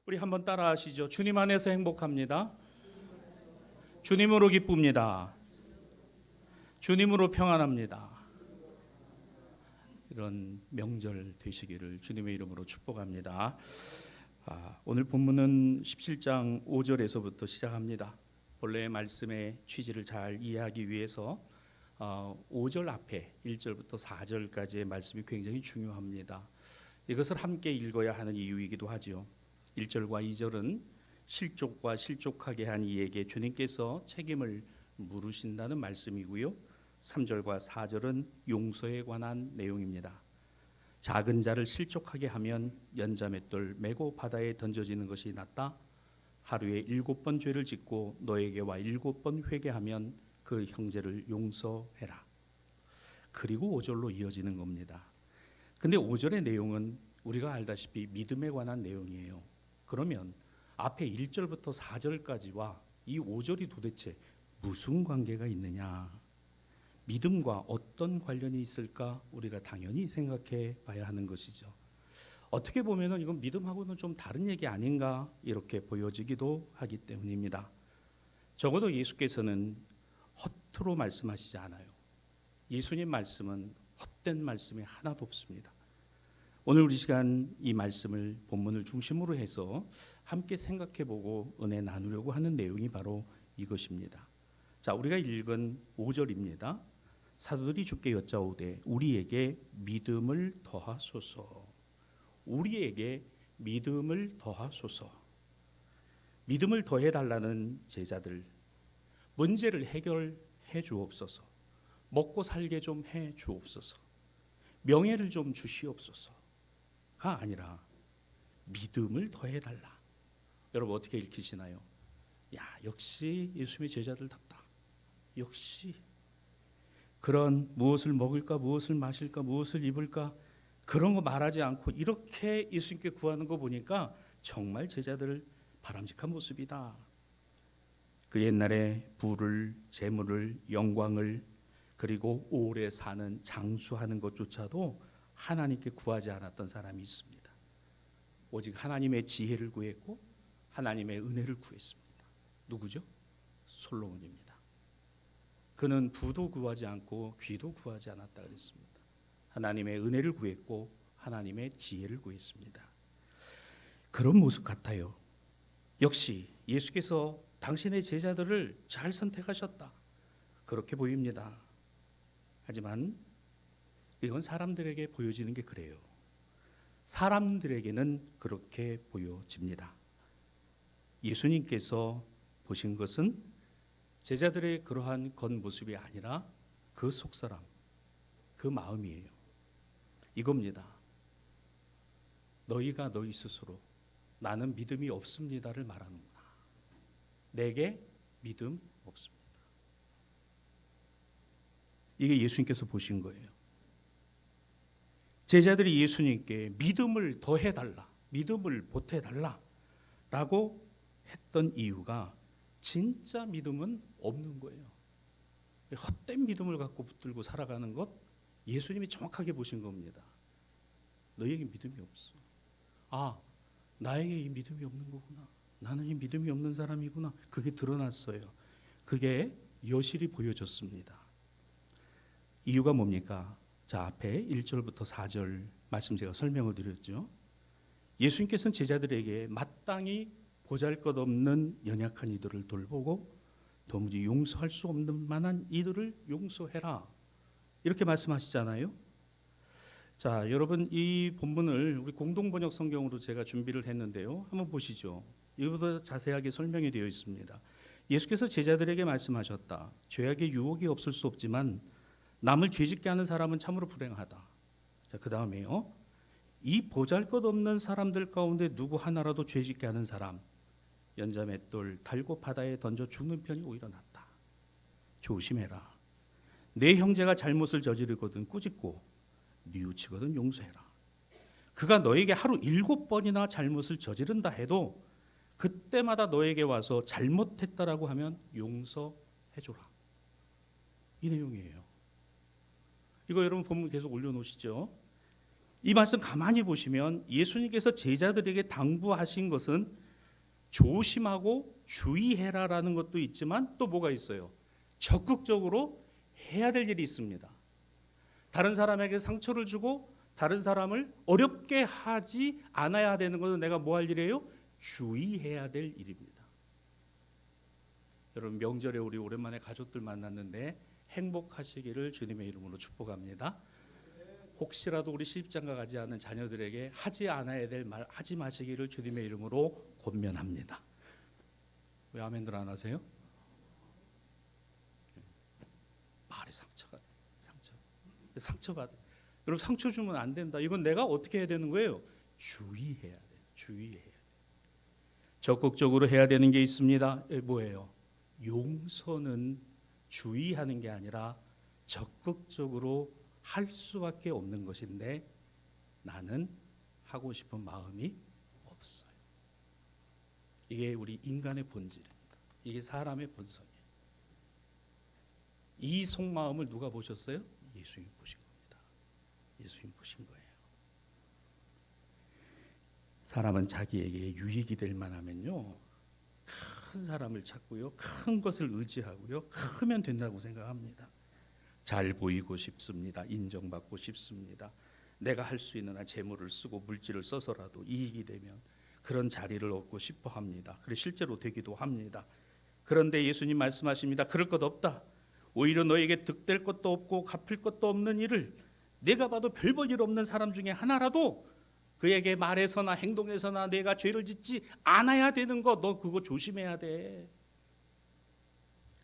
우리 한번 따라 하시죠. 주님 안에서 행복합니다. 주님으로 기쁩니다. 주님으로 평안합니다. 이런 명절 되시기를 주님의 이름으로 축복합니다. 오늘 본문은 17장 5절에서부터 시작합니다. 본래의 말씀의 취지를 잘 이해하기 위해서 5절 앞에 1절부터 4절까지의 말씀이 굉장히 중요합니다. 이것을 함께 읽어야 하는 이유이기도 하죠. 1절과 2절은 실족과 실족하게 한 이에게 주님께서 책임을 물으신다는 말씀이고요. 3절과 4절은 용서에 관한 내용입니다. 작은 자를 실족하게 하면 연자맷돌 메고 바다에 던져지는 것이 낫다. 하루에 7번 죄를 짓고 너에게 와 7번 회개하면 그 형제를 용서해라. 그리고 5절로 이어지는 겁니다. 근데 5절의 내용은 우리가 알다시피 믿음에 관한 내용이에요. 그러면 앞에 1절부터 4절까지와 이 5절이 도대체 무슨 관계가 있느냐? 믿음과 어떤 관련이 있을까? 우리가 당연히 생각해 봐야 하는 것이죠. 어떻게 보면은 이건 믿음하고는 좀 다른 얘기 아닌가 이렇게 보여지기도 하기 때문입니다. 적어도 예수께서는 허투루 말씀하시지 않아요. 예수님 말씀은 헛된 말씀이 하나도 없습니다. 오늘 우리 시간 이 말씀을 본문을 중심으로 해서 함께 생각해보고 은혜 나누려고 하는 내용이 바로 이것입니다. 자, 우리가 읽은 5절입니다. 사도들이 주께 여짜오되 우리에게 믿음을 더하소서. 우리에게 믿음을 더하소서. 믿음을 더해달라는 제자들, 문제를 해결해 주옵소서. 먹고 살게 좀 해 주옵소서. 명예를 좀 주시옵소서. 가 아니라 믿음을 더해달라. 여러분 어떻게 읽히시나요? 야, 역시 예수님의 제자들답다. 역시 그런 무엇을 먹을까, 무엇을 마실까, 무엇을 입을까 그런 거 말하지 않고 이렇게 예수님께 구하는 거 보니까 정말 제자들 바람직한 모습이다. 그 옛날에 부를, 재물을, 영광을 그리고 오래 사는 장수하는 것조차도 하나님께 구하지 않았던 사람이 있습니다. 오직 하나님의 지혜를 구했고 하나님의 은혜를 구했습니다. 누구죠? 솔로몬입니다. 그는 부도 구하지 않고 귀도 구하지 않았다 그랬습니다. 하나님의 은혜를 구했고 하나님의 지혜를 구했습니다. 그런 모습 같아요. 역시 예수께서 당신의 제자들을 잘 선택하셨다. 그렇게 보입니다. 하지만 이건 사람들에게 보여지는 게 그래요. 사람들에게는 그렇게 보여집니다. 예수님께서 보신 것은 제자들의 그러한 겉모습이 아니라 그 속사람, 그 마음이에요. 이겁니다. 너희가 너희 스스로 나는 믿음이 없습니다를 말하는구나. 내게 믿음 없습니다. 이게 예수님께서 보신 거예요. 제자들이 예수님께 믿음을 더해달라, 믿음을 보태달라 라고 했던 이유가 진짜 믿음은 없는 거예요. 헛된 믿음을 갖고 붙들고 살아가는 것 예수님이 정확하게 보신 겁니다. 너희에게 믿음이 없어. 아, 나에게 이 믿음이 없는 거구나. 나는 이 믿음이 없는 사람이구나. 그게 드러났어요. 그게 여실히 보여졌습니다. 이유가 뭡니까? 자, 앞에 1절부터 4절 말씀 제가 설명을 드렸죠. 예수님께서는 제자들에게 마땅히 보잘것없는 연약한 이들을 돌보고 도무지 용서할 수 없는 만한 이들을 용서해라. 이렇게 말씀하시잖아요. 자, 여러분 이 본문을 우리 공동번역 성경으로 제가 준비를 했는데요. 한번 보시죠. 이보다 자세하게 설명이 되어 있습니다. 예수께서 제자들에게 말씀하셨다. 죄악의 유혹이 없을 수 없지만 남을 죄짓게 하는 사람은 참으로 불행하다. 자, 그 다음에요. 이 보잘것없는 사람들 가운데 누구 하나라도 죄짓게 하는 사람 연자맷돌 달고 바다에 던져 죽는 편이 오히려 낫다. 조심해라. 내 형제가 잘못을 저지르거든 꾸짖고 뉘우치거든 용서해라. 그가 너에게 하루 7번이나 잘못을 저지른다 해도 그때마다 너에게 와서 잘못했다라고 하면 용서해줘라. 이 내용이에요. 이거 여러분 본문 계속 올려놓으시죠. 이 말씀 가만히 보시면 예수님께서 제자들에게 당부하신 것은 조심하고 주의해라라는 것도 있지만 또 뭐가 있어요? 적극적으로 해야 될 일이 있습니다. 다른 사람에게 상처를 주고 다른 사람을 어렵게 하지 않아야 되는 것은 내가 뭐 할 일이에요? 주의해야 될 일입니다. 여러분, 명절에 우리 오랜만에 가족들 만났는데 행복하시기를 주님의 이름으로 축복합니다. 혹시라도 우리 시집장가 가지 않은 자녀들에게 하지 않아야 될 말 하지 마시기를 주님의 이름으로 권면합니다. 왜 아멘들 안 하세요? 말에 상처받아. 여러분, 상처 주면 안 된다. 이건 내가 어떻게 해야 되는 거예요? 주의해야 돼요. 주의해야 돼요. 적극적으로 해야 되는 게 있습니다. 뭐예요? 용서는 주의하는 게 아니라 적극적으로 할 수밖에 없는 것인데 나는 하고 싶은 마음이 없어요. 이게 우리 인간의 본질입니다. 이게 사람의 본성이에요. 이 속마음을 누가 보셨어요? 예수님이 보신 겁니다. 예수님이 보신 거예요. 사람은 자기에게 유익이 될 만하면요, 큰 사람을 찾고요, 큰 것을 의지하고요, 크면 된다고 생각합니다. 잘 보이고 싶습니다. 인정받고 싶습니다. 내가 할 수 있는 한 재물을 쓰고 물질을 써서라도 이익이 되면 그런 자리를 얻고 싶어 합니다. 그래 실제로 되기도 합니다. 그런데 예수님 말씀하십니다. 그럴 것 없다. 오히려 너에게 득될 것도 없고 갚을 것도 없는 일을, 내가 봐도 별 볼 일 없는 사람 중에 하나라도 그에게 말해서나 행동에서나 내가 죄를 짓지 않아야 되는 거, 너 그거 조심해야 돼.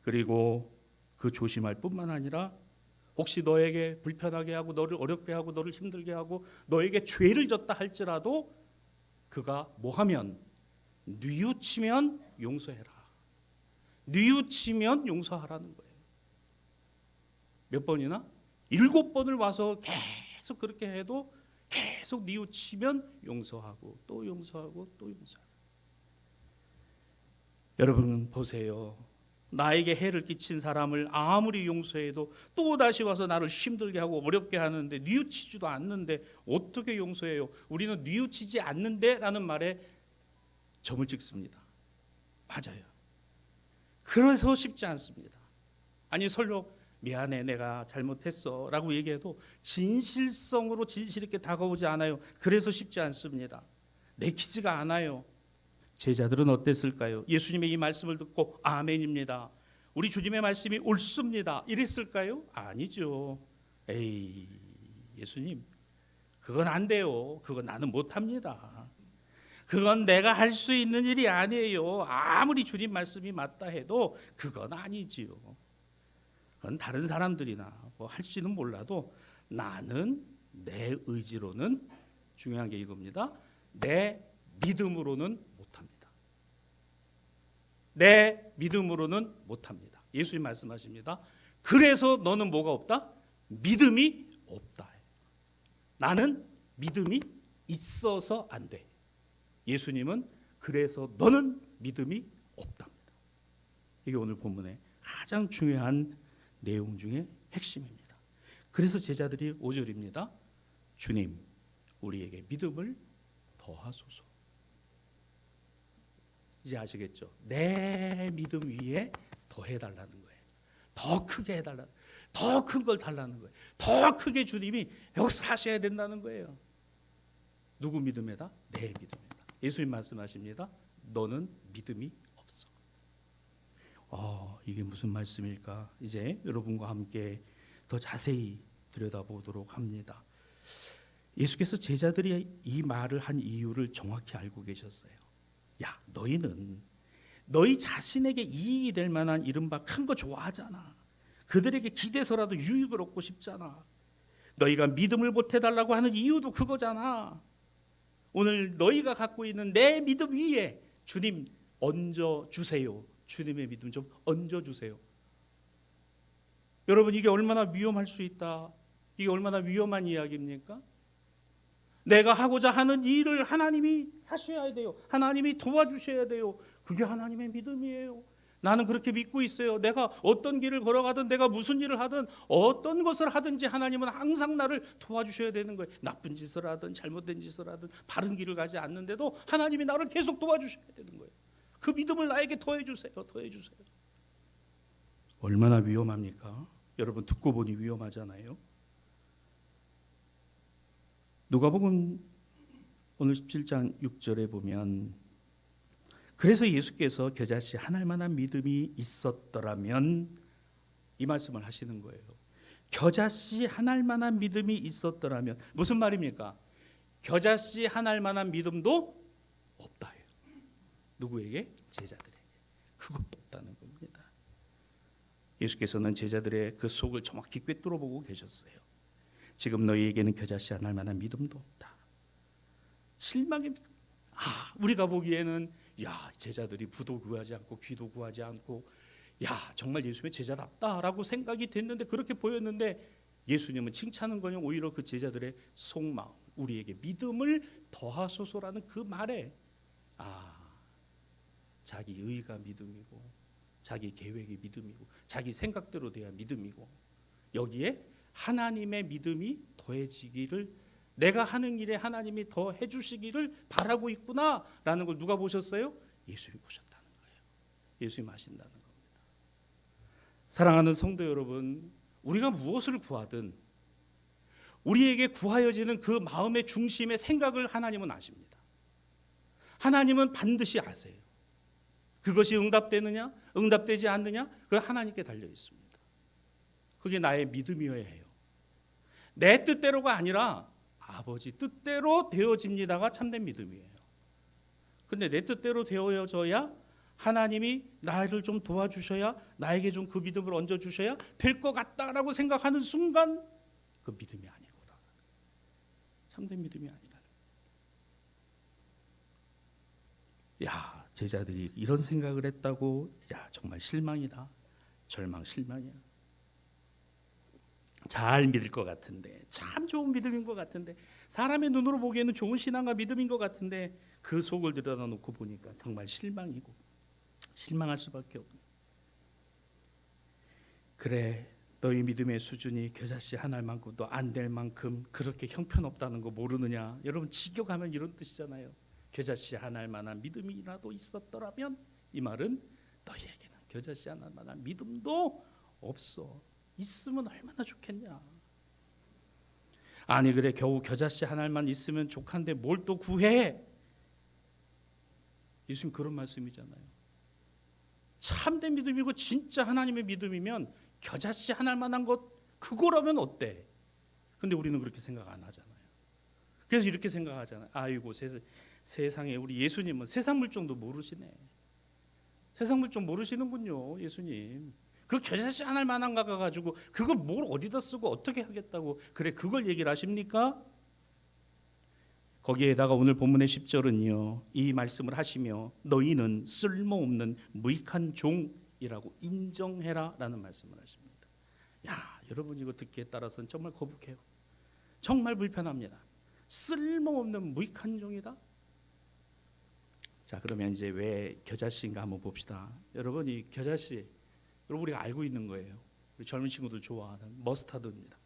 그리고 그 조심할 뿐만 아니라 혹시 너에게 불편하게 하고 너를 어렵게 하고 너를 힘들게 하고 너에게 죄를 졌다 할지라도 그가 뭐하면 뉘우치면 용서해라. 뉘우치면 용서하라는 거예요. 몇 번이나? 7번을 와서 계속 그렇게 해도 계속 뉘우치면 용서하고 또 용서하고 또 용서하고. 여러분 보세요. 나에게 해를 끼친 사람을 아무리 용서해도 또 다시 와서 나를 힘들게 하고 어렵게 하는데 뉘우치지도 않는데 어떻게 용서해요? 우리는 뉘우치지 않는데 라는 말에 점을 찍습니다. 맞아요. 그래서 쉽지 않습니다. 아니 설령 미안해 내가 잘못했어 라고 얘기해도 진실성으로 진실 있게 다가오지 않아요. 그래서 쉽지 않습니다. 내키지가 않아요. 제자들은 어땠을까요? 예수님의 이 말씀을 듣고 아멘입니다, 우리 주님의 말씀이 옳습니다, 이랬을까요? 아니죠. 에이 예수님 그건 안 돼요. 그건 나는 못합니다. 그건 내가 할 수 있는 일이 아니에요. 아무리 주님 말씀이 맞다 해도 그건 아니지요. 그건 다른 사람들이나 뭐 할지는 몰라도 나는 내 의지로는, 중요한 게 이겁니다, 내 믿음으로는 못합니다. 내 믿음으로는 못합니다. 예수님 말씀하십니다. 그래서 너는 뭐가 없다? 믿음이 없다. 나는 믿음이 있어서 안 돼. 예수님은 그래서 너는 믿음이 없답니다. 이게 오늘 본문의 가장 중요한 내용 중에 핵심입니다. 그래서 제자들이 5절입니다. 주님, 우리에게 믿음을 더하소서. 이제 아시겠죠? 내 믿음 위에 더 해달라는 거예요. 더 크게 해달라, 더 큰 걸 달라는 거예요. 더 크게 주님이 역사하셔야 된다는 거예요. 누구 믿음에다? 내 믿음에다. 예수님 말씀하십니다. 너는 믿음이 없어. 이게 무슨 말씀일까? 이제 여러분과 함께 더 자세히 들여다보도록 합니다. 예수께서 제자들이 이 말을 한 이유를 정확히 알고 계셨어요. 야, 너희는 너희 자신에게 이익이 될 만한 이른바 큰 거 좋아하잖아. 그들에게 기대서라도 유익을 얻고 싶잖아. 너희가 믿음을 보태달라고 하는 이유도 그거잖아. 오늘 너희가 갖고 있는 내 믿음 위에 주님 얹어주세요. 주님의 믿음 좀 얹어주세요. 여러분 이게 얼마나 위험할 수 있다. 이게 얼마나 위험한 이야기입니까? 내가 하고자 하는 일을 하나님이 하셔야 돼요. 하나님이 도와주셔야 돼요. 그게 하나님의 믿음이에요. 나는 그렇게 믿고 있어요. 내가 어떤 길을 걸어가든 내가 무슨 일을 하든 어떤 것을 하든지 하나님은 항상 나를 도와주셔야 되는 거예요. 나쁜 짓을 하든 잘못된 짓을 하든 바른 길을 가지 않는데도 하나님이 나를 계속 도와주셔야 되는 거예요. 그 믿음을 나에게 더해주세요. 더해주세요. 얼마나 위험합니까? 여러분 듣고 보니 위험하잖아요. 누가복음 오늘 17장 6절에 보면 그래서 예수께서 겨자씨 한 알만한 믿음이 있었더라면 이 말씀을 하시는 거예요. 겨자씨 한 알만한 믿음이 있었더라면 무슨 말입니까? 겨자씨 한 알만한 믿음도 없다. 누구에게? 제자들에게. 그것도 없다는 겁니다. 예수께서는 제자들의 그 속을 정확히 꿰뚫어 보고 계셨어요. 지금 너희에게는 겨자씨 한 알만한 믿음도 없다. 실망입니다. 우리가 보기에는 제자들이 부도 구하지 않고 귀도 구하지 않고 정말 예수님의 제자답다라고 생각이 됐는데 그렇게 보였는데 예수님은 칭찬은커녕 오히려 그 제자들의 속마음 우리에게 믿음을 더하소서라는 그 말에 자기 의가 믿음이고 자기 계획이 믿음이고 자기 생각대로 돼야 믿음이고 여기에 하나님의 믿음이 더해지기를 내가 하는 일에 하나님이 더 해주시기를 바라고 있구나라는 걸 누가 보셨어요? 예수님이 보셨다는 거예요. 예수님이 하신다는 겁니다. 사랑하는 성도 여러분, 우리가 무엇을 구하든 우리에게 구하여지는 그 마음의 중심의 생각을 하나님은 아십니다. 하나님은 반드시 아세요. 그것이 응답되느냐 응답되지 않느냐 그건 하나님께 달려 있습니다. 그게 나의 믿음이어야 해요. 내 뜻대로가 아니라 아버지 뜻대로 되어집니다가 참된 믿음이에요. 근데 내 뜻대로 되어져야 하나님이 나를 좀 도와주셔야 나에게 좀 그 믿음을 얹어주셔야 될 것 같다라고 생각하는 순간 그 믿음이 아니구나. 참된 믿음이 아니라. 제자들이 이런 생각을 했다고 정말 실망이다. 절망 실망이야. 잘 믿을 것 같은데 참 좋은 믿음인 것 같은데 사람의 눈으로 보기에는 좋은 신앙과 믿음인 것 같은데 그 속을 들여다놓고 보니까 정말 실망이고 실망할 수밖에 없는. 그래 너희 믿음의 수준이 겨자씨 한 알만큼도 안 될 만큼 그렇게 형편없다는 거 모르느냐. 여러분 지겨가면 이런 뜻이잖아요. 겨자씨 한 알만한 믿음이라도 있었더라면 이 말은 너희에게는 겨자씨 한 알만한 믿음도 없어. 있으면 얼마나 좋겠냐. 아니 그래 겨우 겨자씨 한 알만 있으면 족한데 뭘 또 구해. 예수님 그런 말씀이잖아요. 참된 믿음이고 진짜 하나님의 믿음이면 겨자씨 한 알만한 것 그거라면 어때. 근데 우리는 그렇게 생각 안 하잖아요. 그래서 이렇게 생각하잖아요. 아이고 세상에 우리 예수님은 세상 물정도 모르시네. 세상 물정 모르시는군요. 예수님 그 겨자씨 한 알만한 가 가지고 그걸 뭘 어디다 쓰고 어떻게 하겠다고 그래 그걸 얘기를 하십니까? 거기에다가 오늘 본문의 10절은요 이 말씀을 하시며 너희는 쓸모없는 무익한 종이라고 인정해라 라는 말씀을 하십니다. 여러분 이거 듣기에 따라서는 정말 거북해요. 정말 불편합니다. 쓸모없는 무익한 종이다. 자 그러면 이제 왜 겨자씨인가 한번 봅시다. 여러분 이 겨자씨 여러분 우리가 알고 있는 거예요. 우리 젊은 친구들 좋아하는 머스타드입니다.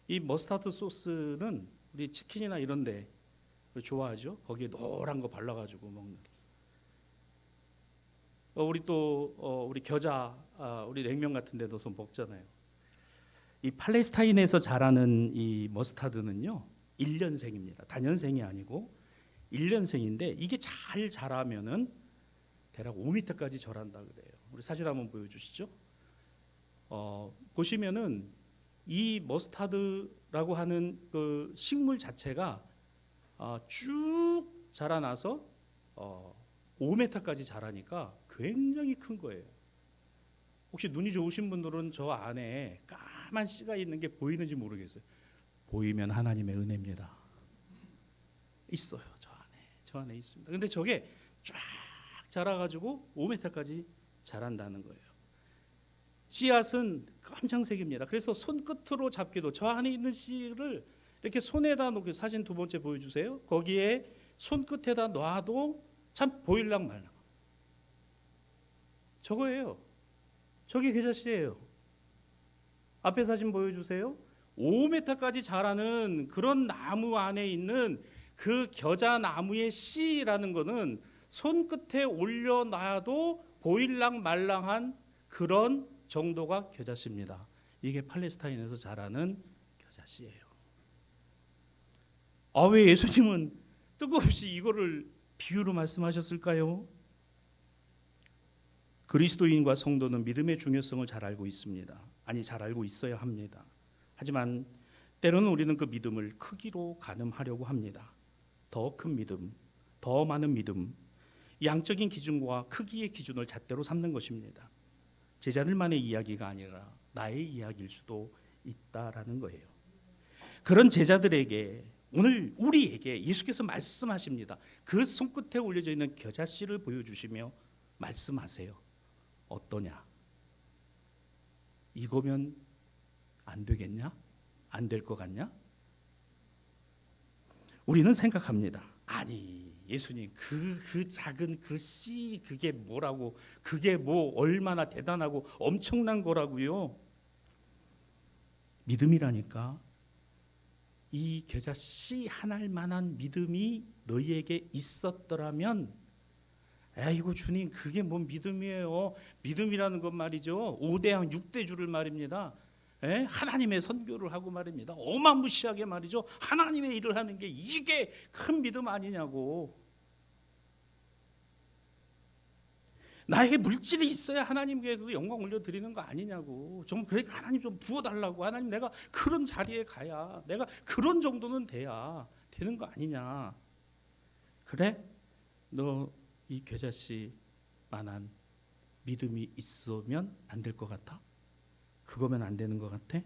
이 머스타드 소스는 우리 치킨이나 이런 데 좋아하죠. 거기에 노란 거 발라가지고 먹는. 우리 또 우리 겨자 우리 냉면 같은 데 넣어서 먹잖아요. 이 팔레스타인에서 자라는 이 머스타드는요 1년생입니다. 단연생이 아니고 1년생인데 이게 잘 자라면은 대략 5m까지 자란다 그래요. 우리 사진 한번 보여주시죠. 보시면은 이 머스타드라고 하는 그 식물 자체가 쭉 자라나서 5m까지 자라니까 굉장히 큰 거예요. 혹시 눈이 좋으신 분들은 저 안에 까만 씨가 있는 게 보이는지 모르겠어요. 보이면 하나님의 은혜입니다. 있어요. 저 안에 있습니다. 근데 저게 쫙 자라가지고 5m까지 자란다는 거예요. 씨앗은 검정색입니다. 그래서 손끝으로 잡기도 저 안에 있는 씨를 이렇게 손에다 놓고 사진 두 번째 보여주세요. 거기에 손끝에다 놔도 참 보일랑 말랑. 저거예요. 저게 겨자씨예요. 앞에 사진 보여주세요. 5m까지 자라는 그런 나무 안에 있는 그 겨자나무의 씨라는 거는 손끝에 올려놔도 보일랑 말랑한 그런 정도가 겨자씨입니다. 이게 팔레스타인에서 자라는 겨자씨예요. 왜 예수님은 뜬금없이 이거를 비유로 말씀하셨을까요? 그리스도인과 성도는 믿음의 중요성을 잘 알고 있습니다. 잘 알고 있어야 합니다. 하지만 때로는 우리는 그 믿음을 크기로 가늠하려고 합니다. 더 큰 믿음, 더 많은 믿음, 양적인 기준과 크기의 기준을 잣대로 삼는 것입니다. 제자들만의 이야기가 아니라 나의 이야기일 수도 있다라는 거예요. 그런 제자들에게 오늘 우리에게 예수께서 말씀하십니다. 그 손끝에 올려져 있는 겨자씨를 보여주시며 말씀하세요. 어떠냐? 이거면 안 되겠냐? 안 될 것 같냐? 우리는 생각합니다. 예수님 그 작은 그 씨 그게 뭐라고? 그게 뭐 얼마나 대단하고 엄청난 거라고요? 믿음이라니까 이 겨자 씨 하나만한 믿음이 너희에게 있었더라면 이거 주님 그게 뭔 믿음이에요? 믿음이라는 건 말이죠 5대양 6대주를 말입니다. 하나님의 선교를 하고 말입니다. 어마무시하게 말이죠 하나님의 일을 하는 게 이게 큰 믿음 아니냐고. 나에게 물질이 있어야 하나님께 그 영광 올려드리는 거 아니냐고. 좀 그러니까 하나님 좀 부어달라고. 하나님 내가 그런 자리에 가야 내가 그런 정도는 돼야 되는 거 아니냐. 그래? 너 이 겨자씨만한 믿음이 있으면 안 될 것 같아? 그거면 안 되는 것 같아?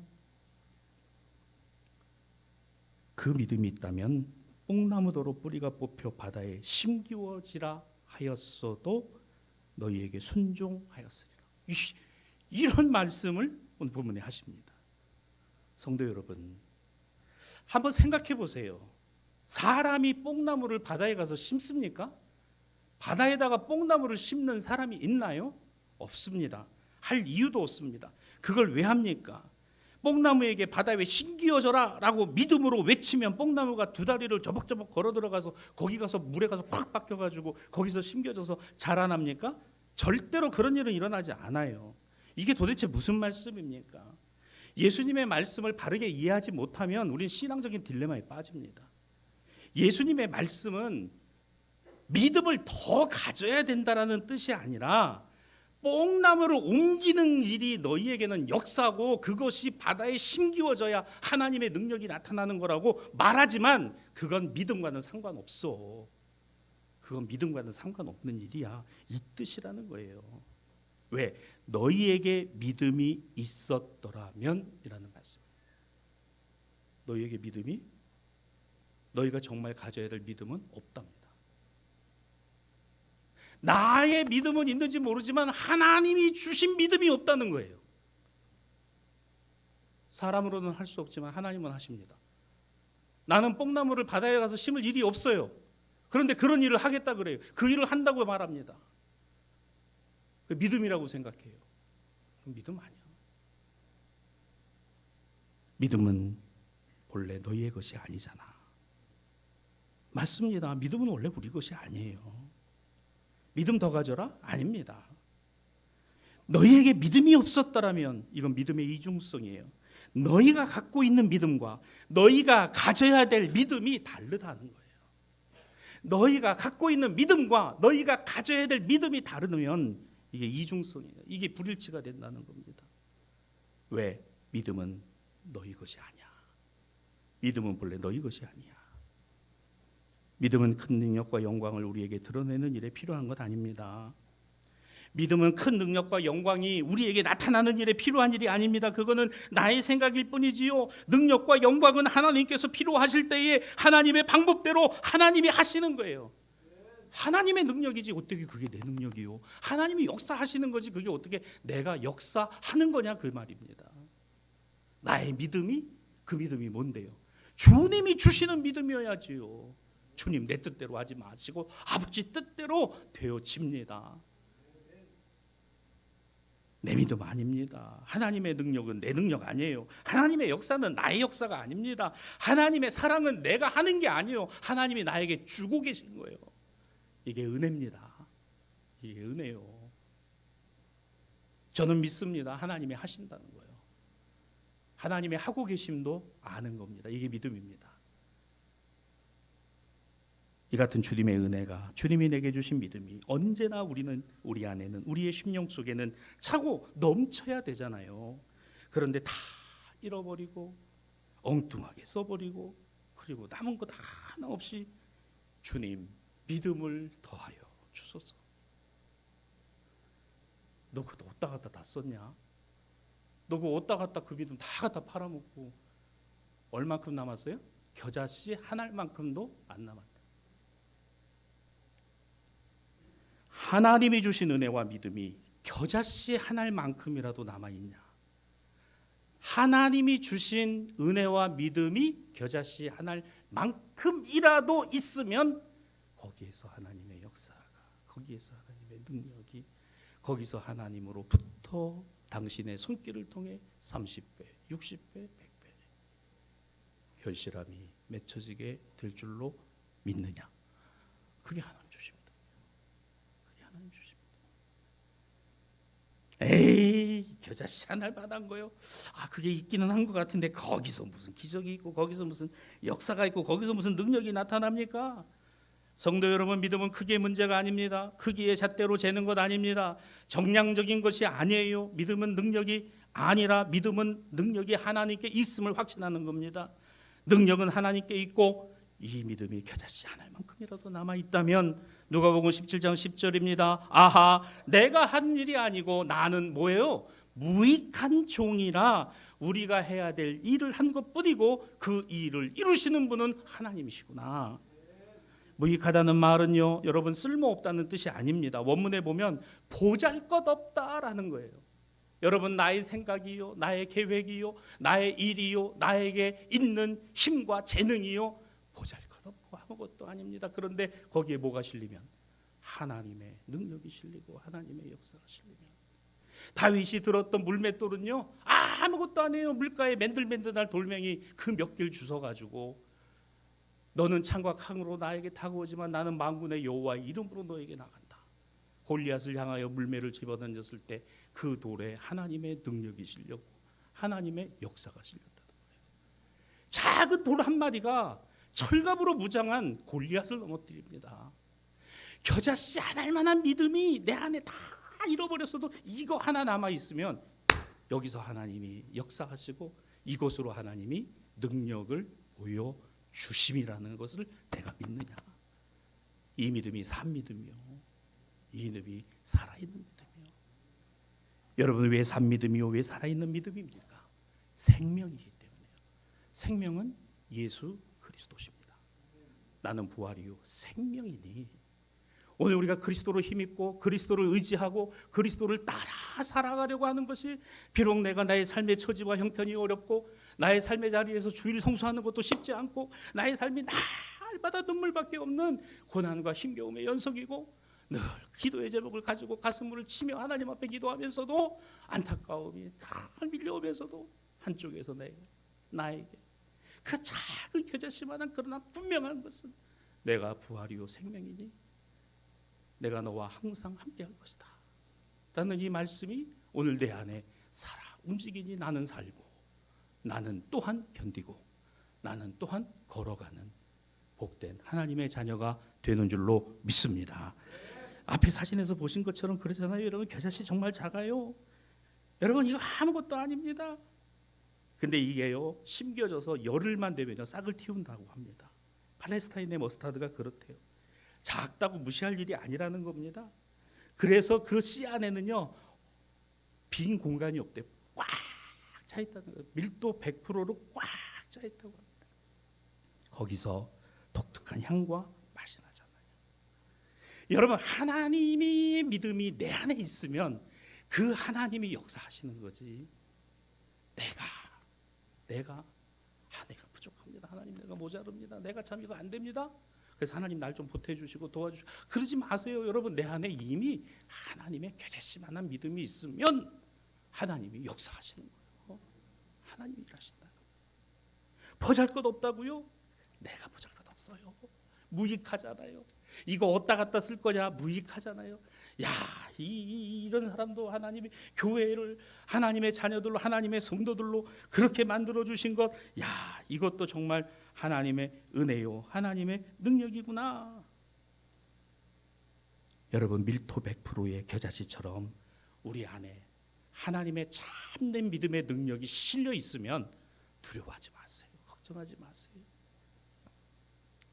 그 믿음이 있다면 뽕나무도로 뿌리가 뽑혀 바다에 심기워지라 하였어도 너희에게 순종하였으리라. 이런 말씀을 오늘 본문에 하십니다. 성도 여러분, 한번 생각해 보세요. 사람이 뽕나무를 바다에 가서 심습니까? 바다에다가 뽕나무를 심는 사람이 있나요? 없습니다. 할 이유도 없습니다. 그걸 왜 합니까? 뽕나무에게 바다에 심기어져라 라고 믿음으로 외치면 뽕나무가 두 다리를 저벅저벅 걸어 들어가서 거기 가서 물에 가서 콱 박혀가지고 거기서 심겨져서 자라납니까? 절대로 그런 일은 일어나지 않아요. 이게 도대체 무슨 말씀입니까? 예수님의 말씀을 바르게 이해하지 못하면 우리는 신앙적인 딜레마에 빠집니다. 예수님의 말씀은 믿음을 더 가져야 된다는 뜻이 아니라 뽕나무를 옮기는 일이 너희에게는 역사고 그것이 바다에 심기워져야 하나님의 능력이 나타나는 거라고 말하지만 그건 믿음과는 상관없어. 그건 믿음과는 상관없는 일이야. 이 뜻이라는 거예요. 왜? 너희에게 믿음이 있었더라면 이라는 말씀. 너희에게 믿음이? 너희가 정말 가져야 될 믿음은 없답니다. 나의 믿음은 있는지 모르지만 하나님이 주신 믿음이 없다는 거예요. 사람으로는 할 수 없지만 하나님은 하십니다. 나는 뽕나무를 바다에 가서 심을 일이 없어요. 그런데 그런 일을 하겠다 그래요. 그 일을 한다고 말합니다. 그 믿음이라고 생각해요. 그건 믿음 아니야. 믿음은 본래 너희의 것이 아니잖아. 맞습니다. 믿음은 원래 우리 것이 아니에요. 믿음 더 가져라? 아닙니다. 너희에게 믿음이 없었더라면 이건 믿음의 이중성이에요. 너희가 갖고 있는 믿음과 너희가 가져야 될 믿음이 다르다는 거예요. 너희가 갖고 있는 믿음과 너희가 가져야 될 믿음이 다르면 이게 이중성이에요. 이게 불일치가 된다는 겁니다. 왜? 믿음은 너희 것이 아니야. 믿음은 본래 너희 것이 아니야. 믿음은 큰 능력과 영광을 우리에게 드러내는 일에 필요한 것 아닙니다. 믿음은 큰 능력과 영광이 우리에게 나타나는 일에 필요한 일이 아닙니다. 그거는 나의 생각일 뿐이지요. 능력과 영광은 하나님께서 필요하실 때에 하나님의 방법대로 하나님이 하시는 거예요. 하나님의 능력이지 어떻게 그게 내 능력이요. 하나님이 역사하시는 거지 그게 어떻게 내가 역사하는 거냐 그 말입니다. 나의 믿음이 그 믿음이 뭔데요? 주님이 주시는 믿음이어야지요. 주님 내 뜻대로 하지 마시고 아버지 뜻대로 되어집니다. 내 믿음 아닙니다. 하나님의 능력은 내 능력 아니에요. 하나님의 역사는 나의 역사가 아닙니다. 하나님의 사랑은 내가 하는 게 아니에요. 하나님이 나에게 주고 계신 거예요. 이게 은혜입니다. 이게 은혜요. 저는 믿습니다. 하나님이 하신다는 거예요. 하나님이 하고 계심도 아는 겁니다. 이게 믿음입니다. 이 같은 주님의 은혜가, 주님이 내게 주신 믿음이 언제나 우리 안에는, 우리의 심령 속에는 차고 넘쳐야 되잖아요. 그런데 다 잃어버리고 엉뚱하게 써버리고, 그리고 남은 것 하나 없이 주님 믿음을 더하여 주소서. 너 그거 어디다 갖다 다 썼냐? 너 그거 어디다 갖다 그 믿음 다 갖다 팔아먹고 얼만큼 남았어요? 겨자씨 한 알만큼도 안 남았다. 하나님이 주신 은혜와 믿음이 겨자씨 한 알만큼이라도 남아있냐? 하나님이 주신 은혜와 믿음이 겨자씨 한 알만큼이라도 있으면 거기에서 하나님의 역사가, 거기에서 하나님의 능력이, 거기서 하나님으로부터 당신의 손길을 통해 30배, 60배, 100배 결실함이 맺혀지게 될 줄로 믿느냐? 그게 하나님 주십니다. 그게 하나님 주십니다. 에이, 겨자씨 한 알 받은 거요? 그게 있기는 한 것 같은데 거기서 무슨 기적이 있고, 거기서 무슨 역사가 있고, 거기서 무슨 능력이 나타납니까? 성도 여러분, 믿음은 크기의 문제가 아닙니다. 크기의 잣대로 재는 것 아닙니다. 정량적인 것이 아니에요. 믿음은 능력이 아니라, 믿음은 능력이 하나님께 있음을 확신하는 겁니다. 능력은 하나님께 있고, 이 믿음이 겨자씨 한 알만큼이라도 남아있다면, 누가복음 17장 10절입니다. 아하, 내가 한 일이 아니고 나는 뭐예요? 무익한 종이라 우리가 해야 될 일을 한 것뿐이고 그 일을 이루시는 분은 하나님이시구나. 무익하다는 말은요, 여러분, 쓸모없다는 뜻이 아닙니다. 원문에 보면 보잘것없다라는 거예요. 여러분, 나의 생각이요, 나의 계획이요, 나의 일이요, 나에게 있는 힘과 재능이요, 보잘것없고 아무것도 아닙니다. 그런데 거기에 뭐가 실리면? 하나님의 능력이 실리고 하나님의 역사가 실리면, 다윗이 들었던 물맷돌은요, 아무것도 아니에요. 물가에 맨들맨들한 돌멩이 그 몇 개를 주워가지고, 너는 창과 강으로 나에게 다가오지만 나는 만군의 여호와의 이름으로 너에게 나간다. 골리앗을 향하여 물매를 집어던졌을 때 그 돌에 하나님의 능력이 실렸고 하나님의 역사가 실렸다는 거예요. 작은 돌 한 마디가 철갑으로 무장한 골리앗을 넘어뜨립니다. 겨자씨 한 알만한 믿음이 내 안에 다 잃어버렸어도 이거 하나 남아있으면 여기서 하나님이 역사하시고 이곳으로 하나님이 능력을 보여주심이라는 것을 내가 믿느냐? 이 믿음이 산 믿음이요, 이 믿음이 살아있는 믿음이요. 여러분, 왜 산 믿음이요, 왜 살아있는 믿음입니까? 생명이기 때문에요. 생명은 예수 그리스도십니다. 나는 부활이요 생명이니, 오늘 우리가 그리스도로 힘입고 그리스도를 의지하고 그리스도를 따라 살아가려고 하는 것이, 비록 내가 나의 삶의 처지와 형편이 어렵고 나의 삶의 자리에서 주일 성수하는 것도 쉽지 않고 나의 삶이 날마다 눈물밖에 없는 고난과 힘겨움의 연속이고, 늘 기도의 제목을 가지고 가슴을 치며 하나님 앞에 기도하면서도 안타까움이 늘 밀려오면서도 한쪽에서 나에게 그 작은 겨자씨만한 그러나 분명한 것은 내가 부활이요 생명이니 내가 너와 항상 함께할 것이다 라는 이 말씀이 오늘 내 안에 살아 움직이니 나는 살고, 나는 또한 견디고, 나는 또한 걸어가는 복된 하나님의 자녀가 되는 줄로 믿습니다. 앞에 사진에서 보신 것처럼 그러잖아요. 여러분, 겨자씨 정말 작아요. 여러분, 이거 아무것도 아닙니다. 근데 이게요, 심겨져서 열흘만 되면요 싹을 틔운다고 합니다. 팔레스타인의 머스타드가 그렇대요. 작다고 무시할 일이 아니라는 겁니다. 그래서 그 씨 안에는요 빈 공간이 없대요. 꽉 차 있다는 거예요. 밀도 100%로 꽉 차 있다고 합니다. 거기서 독특한 향과 맛이 나잖아요. 여러분, 하나님이 믿음이 내 안에 있으면 그 하나님이 역사하시는 거지. 내가 부족합니다. 하나님, 내가 모자릅니다. 내가 참 이거 안 됩니다. 그래서 하나님 날 좀 보태주시고 도와주시고 그러지 마세요. 여러분, 내 안에 이미 하나님의 겨자씨만한 믿음이 있으면 하나님이 역사하시는 거예요. 하나님이 일하신다. 보잘것없다고요? 내가 보잘것없어요. 무익하잖아요. 이거 어디다 갖다 쓸 거냐? 무익하잖아요. 야, 이런 사람도 하나님이 교회를 하나님의 자녀들로, 하나님의 성도들로 그렇게 만들어 주신 것, 야, 이것도 정말 하나님의 은혜요, 하나님의 능력이구나. 여러분, 밀도 100%의 겨자씨처럼 우리 안에 하나님의 참된 믿음의 능력이 실려 있으면 두려워하지 마세요. 걱정하지 마세요.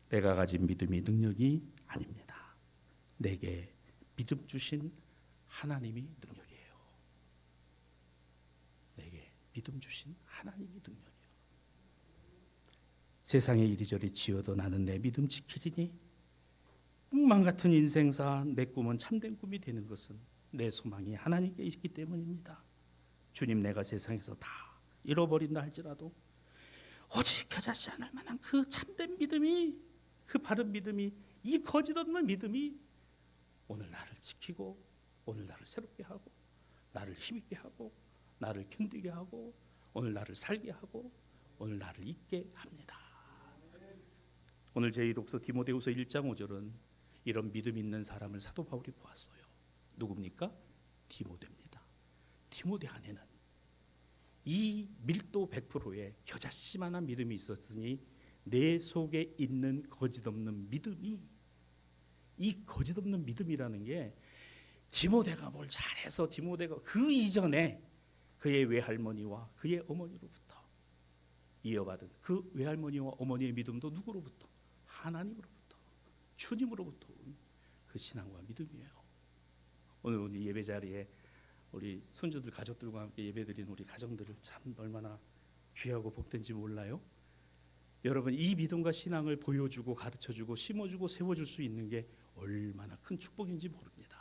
내가 가진 믿음이 능력이 아닙니다. 내게 믿음 주신 하나님이 능력이에요. 내게 믿음 주신 하나님이 능력이에요. 세상에 이리저리 지어도 나는 내 믿음 지키리니, 꿈만 같은 인생사 내 꿈은 참된 꿈이 되는 것은 내 소망이 하나님께 있기 때문입니다. 주님, 내가 세상에서 다 잃어버린다 할지라도 오직 겨자씨 않을 만한 그 참된 믿음이, 그 바른 믿음이, 이 거짓 없는 믿음이 오늘 나를 지키고, 오늘 나를 새롭게 하고, 나를 힘있게 하고, 나를 견디게 하고, 오늘 나를 살게 하고, 오늘 나를 잊게 합니다. 오늘 제 독서 디모데후서 1장 5절은 이런 믿음 있는 사람을 사도 바울이 보았어요. 누굽니까? 디모데입니다. 디모데 안에는 이 밀도 100%의 겨자씨만한 믿음이 있었으니 내 속에 있는 거짓없는 믿음이, 이 거짓없는 믿음이라는 게 디모데가 뭘 잘해서 디모데가 그 이전에 그의 외할머니와 그의 어머니로부터 이어받은 그 외할머니와 어머니의 믿음도 누구로부터? 하나님으로부터, 주님으로부터 온 그 신앙과 믿음이에요. 오늘 우리 예배 자리에 우리 손주들 가족들과 함께 예배드린 우리 가정들을 참 얼마나 귀하고 복된지 몰라요. 여러분, 이 믿음과 신앙을 보여주고 가르쳐주고 심어주고 세워줄 수 있는 게 얼마나 큰 축복인지 모릅니다.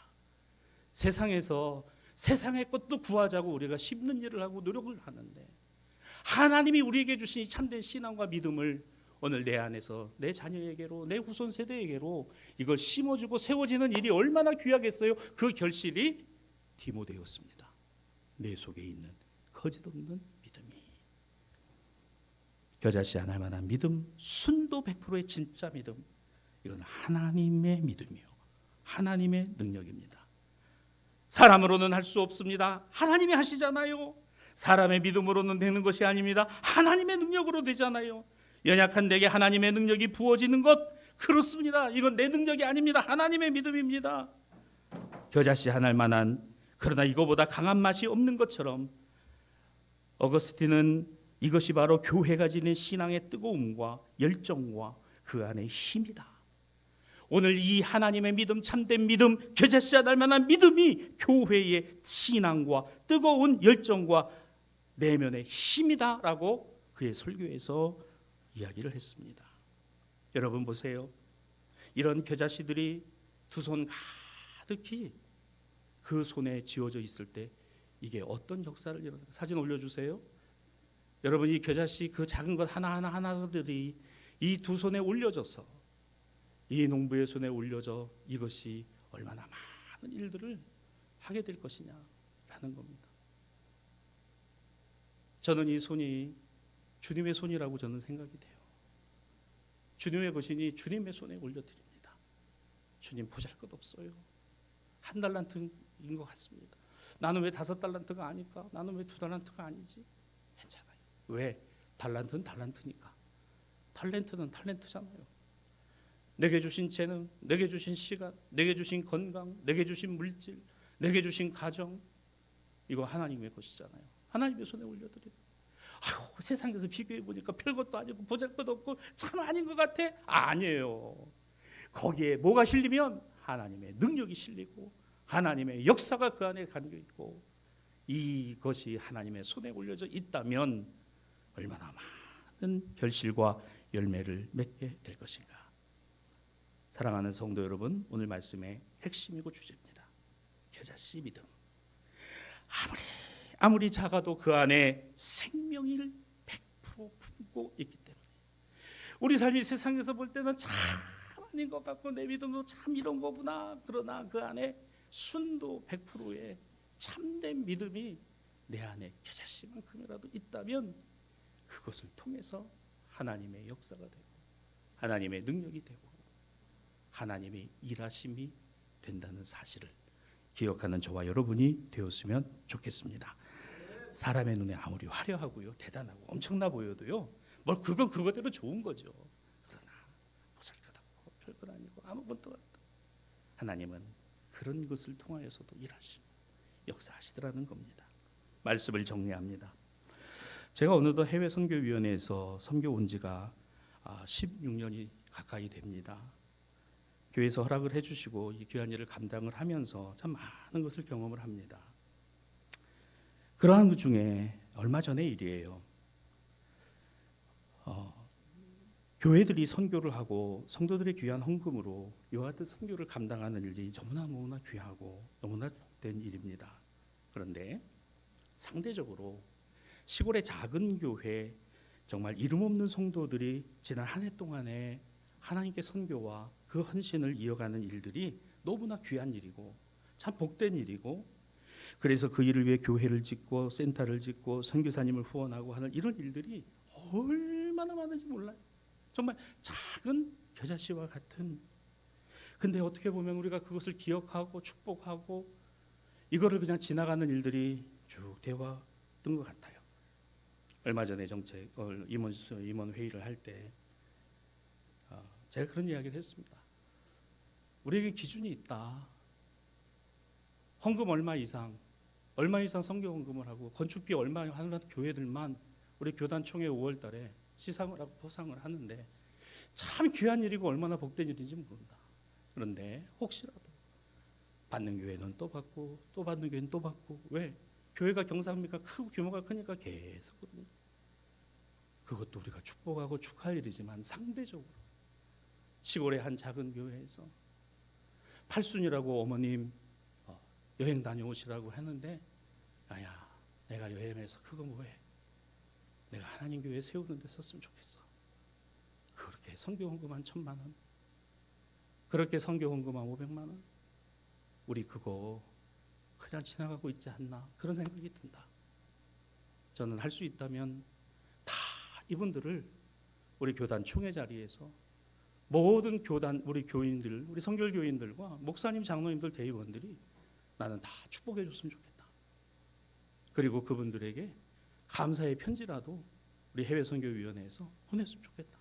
세상에서 세상의 것도 구하자고 우리가 심는 일을 하고 노력을 하는데, 하나님이 우리에게 주신 이 참된 신앙과 믿음을 오늘 내 안에서 내 자녀에게로, 내 후손 세대에게로 이걸 심어주고 세워지는 일이 얼마나 귀하겠어요. 그 결실이 디모데였습니다. 내 속에 있는 거짓없는 믿음이, 겨자씨 안 할 만한 믿음, 순도 100%의 진짜 믿음, 이건 하나님의 믿음이요, 하나님의 능력입니다. 사람으로는 할 수 없습니다. 하나님이 하시잖아요. 사람의 믿음으로는 되는 것이 아닙니다. 하나님의 능력으로 되잖아요. 연약한 내게 하나님의 능력이 부어지는 것, 그렇습니다. 이건 내 능력이 아닙니다. 하나님의 믿음입니다. 겨자씨 안 할 만한, 그러나 이거보다 강한 맛이 없는 것처럼 어거스틴은 이것이 바로 교회가 지닌 신앙의 뜨거움과 열정과 그 안의 힘이다. 오늘 이 하나님의 믿음, 참된 믿음, 겨자씨 안 할 만한 믿음이 교회의 신앙과 뜨거운 열정과 내면의 힘이다라고 그의 설교에서 이야기를 했습니다. 여러분 보세요. 이런 겨자씨들이 두 손 가득히 그 손에 쥐어져 있을 때 이게 어떤 역사를 일어나요? 사진 올려주세요. 여러분, 이 겨자씨 그 작은 것 하나하나들이 이 두 손에 올려져서, 이 농부의 손에 올려져 이것이 얼마나 많은 일들을 하게 될 것이냐라는 겁니다. 저는 이 손이 주님의 손이라고 저는 생각이 돼요. 주님의 것이니 주님의 손에 올려드립니다. 주님, 보잘것없어요. 1달란트인 것 같습니다. 나는 왜 5달란트가 아닐까? 나는 왜 2달란트가 아니지? 괜찮아요. 왜? 달란트는 달란트니까. 탤런트는 탤런트잖아요. 내게 주신 재능, 내게 주신 시간, 내게 주신 건강, 내게 주신 물질, 내게 주신 가정, 이거 하나님의 것이잖아요. 하나님의 손에 올려드립니다. 아유, 세상에서 비교해 보니까 별것도 아니고 보잘것없고 참 아닌 것 같아. 아니에요. 거기에 뭐가 실리면 하나님의 능력이 실리고 하나님의 역사가 그 안에 담겨 있고, 이것이 하나님의 손에 올려져 있다면 얼마나 많은 결실과 열매를 맺게 될 것인가. 사랑하는 성도 여러분, 오늘 말씀의 핵심이고 주제입니다. 겨자씨 믿음. 아무리 작아도 그 안에 생명을 100% 품고 있기 때문에 우리 삶이 세상에서 볼 때는 참 아닌 것 같고 내 믿음도 참 이런 거구나. 그러나 그 안에 순도 100%의 참된 믿음이 내 안에 겨자씨만큼이라도 있다면 그것을 통해서 하나님의 역사가 되고 하나님의 능력이 되고 하나님의 일하심이 된다는 사실을 기억하는 저와 여러분이 되었으면 좋겠습니다. 사람의 눈에 아무리 화려하고요, 대단하고 엄청나 보여도요, 뭘 그건 그거대로 좋은 거죠. 그러나 보잘것없고 별것 아니고 아무것도 없다. 하나님은 그런 것을 통하여서도 일하시고 역사하시더라는 겁니다. 말씀을 정리합니다. 제가 어느덧 해외 선교위원회에서 선교 온 지가 16년이 가까이 됩니다. 교회에서 허락을 해주시고 이 귀한 일을 감당을 하면서 참 많은 것을 경험을 합니다. 그러한 것 중에 얼마 전의 일이에요. 교회들이 선교를 하고 성도들의 귀한 헌금으로 이와 같은 선교를 감당하는 일이 너무나 귀하고 너무나 복된 일입니다. 그런데 상대적으로 시골의 작은 교회 정말 이름 없는 성도들이 지난 한 해 동안에 하나님께 선교와 그 헌신을 이어가는 일들이 너무나 귀한 일이고 참 복된 일이고, 그래서 그 일을 위해 교회를 짓고 센터를 짓고 선교사님을 후원하고 하는 이런 일들이 얼마나 많은지 몰라요. 정말 작은 겨자씨와 같은. 근데 어떻게 보면 우리가 그것을 기억하고 축복하고 이거를 그냥 지나가는 일들이 쭉 되어왔던 것 같아요. 얼마 전에 정책 임원 회의를 할 때 제가 그런 이야기를 했습니다. 우리에게 기준이 있다. 헌금 얼마 이상 선교 헌금을 하고 건축비 얼마 하는 교회들만 우리 교단 총회 5월 달에 시상을 하고 포상을 하는데 참 귀한 일이고 얼마나 복된 일인지 모른다. 그런데 혹시라도 받는 교회는 또 받고 또 받는 교회는 또 받고, 왜? 교회가 경사합니까? 크고 규모가 크니까 계속 그럽니다. 그것도 우리가 축복하고 축하할 일이지만 상대적으로 시골의 한 작은 교회에서 팔순이라고 어머님 여행 다녀오시라고 했는데, 야야 내가 여행해서 그거 뭐해? 내가 하나님 교회 세우는 데 썼으면 좋겠어. 그렇게 선교 헌금 한 1,000만 원, 그렇게 선교 헌금 한 500만 원, 우리 그거 그냥 지나가고 있지 않나, 그런 생각이 든다. 저는 할 수 있다면 다 이분들을 우리 교단 총회 자리에서 모든 교단 우리 교인들, 우리 선결교인들과 목사님, 장로님들, 대의원들이 나는 다 축복해 줬으면 좋겠다. 그리고 그분들에게 감사의 편지라도 우리 해외선교위원회에서 보냈으면 좋겠다.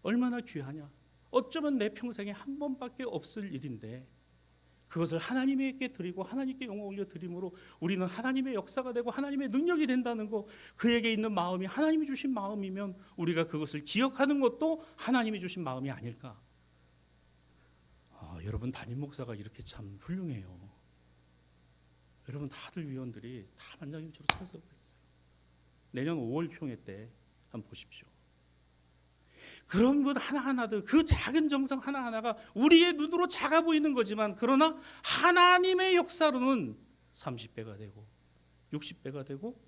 얼마나 귀하냐. 어쩌면 내 평생에 한 번밖에 없을 일인데 그것을 하나님에게 드리고 하나님께 영광 올려 드림으로 우리는 하나님의 역사가 되고 하나님의 능력이 된다는 거, 그에게 있는 마음이 하나님이 주신 마음이면 우리가 그것을 기억하는 것도 하나님이 주신 마음이 아닐까. 여러분 담임 목사가 이렇게 참 훌륭해요. 여러분 다들 위원들이 다 만장일치로 찬성했어요. 내년 5월 총회 때 한번 보십시오. 그런 것 하나하나도, 그 작은 정성 하나하나가 우리의 눈으로 작아 보이는 거지만, 그러나 하나님의 역사로는 30배가 되고 60배가 되고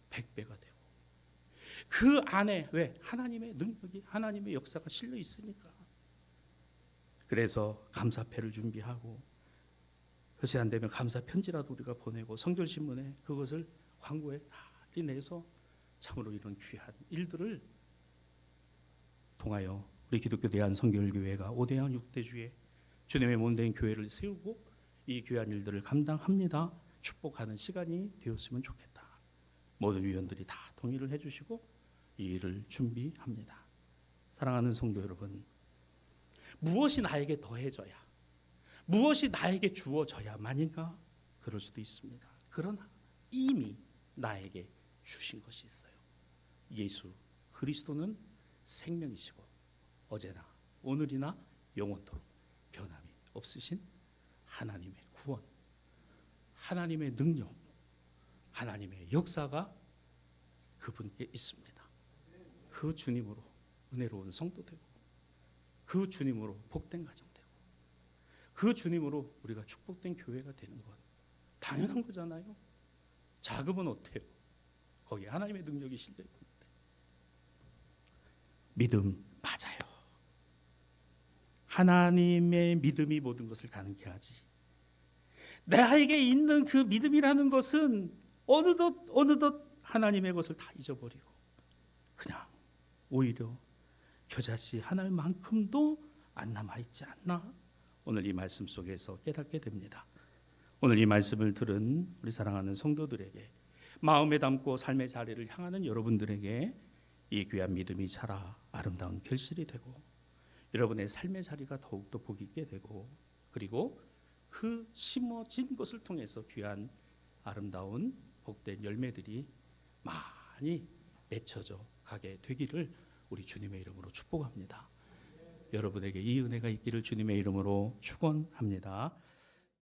100배가 되고, 그 안에 왜? 하나님의 능력이, 하나님의 역사가 실려 있으니까. 그래서 감사패를 준비하고, 그것이 안 되면 감사 편지라도 우리가 보내고 성결신문에 그것을 광고에 다 내서 참으로 이런 귀한 일들을 통하여 우리 기독교 대한선교회가 5대양 6대주의 주님의 몸된 교회를 세우고 이 귀한 일들을 감당합니다. 축복하는 시간이 되었으면 좋겠다. 모든 위원들이 다 동의를 해주시고 이 일을 준비합니다. 사랑하는 성도 여러분, 무엇이 나에게 더해져야, 무엇이 나에게 주어져야만인가? 그럴 수도 있습니다. 그러나 이미 나에게 주신 것이 있어요. 예수 그리스도는 생명이시고 어제나 오늘이나 영원토록 변함이 없으신 하나님의 구원, 하나님의 능력, 하나님의 역사가 그분께 있습니다. 그 주님으로 은혜로운 성도 되고, 그 주님으로 복된 가정 되고, 그 주님으로 우리가 축복된 교회가 되는 것 당연한 거잖아요. 자금은 어때요? 거기에 하나님의 능력이 실려 있는데. 믿음 맞아요. 하나님의 믿음이 모든 것을 가능케 하지. 나에게 있는 그 믿음이라는 것은 어느덧 하나님의 것을 다 잊어버리고 그냥 오히려 겨자씨 하나만큼도 안 남아있지 않나? 오늘 이 말씀 속에서 깨닫게 됩니다. 오늘 이 말씀을 들은 우리 사랑하는 성도들에게, 마음에 담고 삶의 자리를 향하는 여러분들에게 이 귀한 믿음이 자라 아름다운 결실이 되고 여러분의 삶의 자리가 더욱더 복 있게 되고, 그리고 그 심어진 것을 통해서 귀한 아름다운 복된 열매들이 많이 맺혀져 가게 되기를 우리 주님의 이름으로 축복합니다. 여러분에게 이 은혜가 있기를 주님의 이름으로 축원합니다.